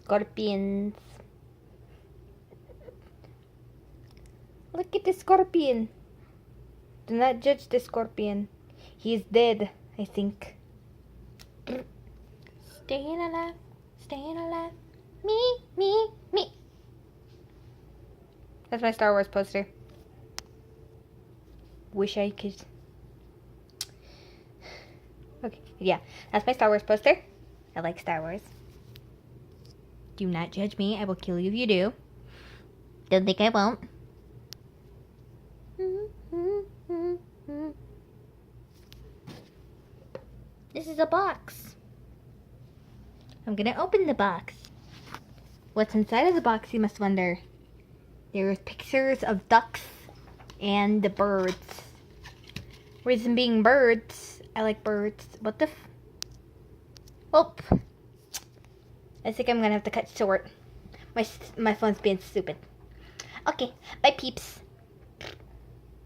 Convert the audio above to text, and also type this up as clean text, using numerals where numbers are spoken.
Scorpions. Look at the scorpion. Do not judge the scorpion. He is dead, I think. Staying alive. Staying alive. Me. That's my Star Wars poster. Wish I could. Okay, yeah. That's my Star Wars poster. I like Star Wars. Do not judge me. I will kill you if you do. Don't think I won't. This is a box. I'm gonna open the box. What's inside of the box, you must wonder? There's pictures of ducks and the birds. Reason being birds. I like birds. What the Oh. I think I'm gonna have to cut short. My phone's being stupid. Okay, bye peeps.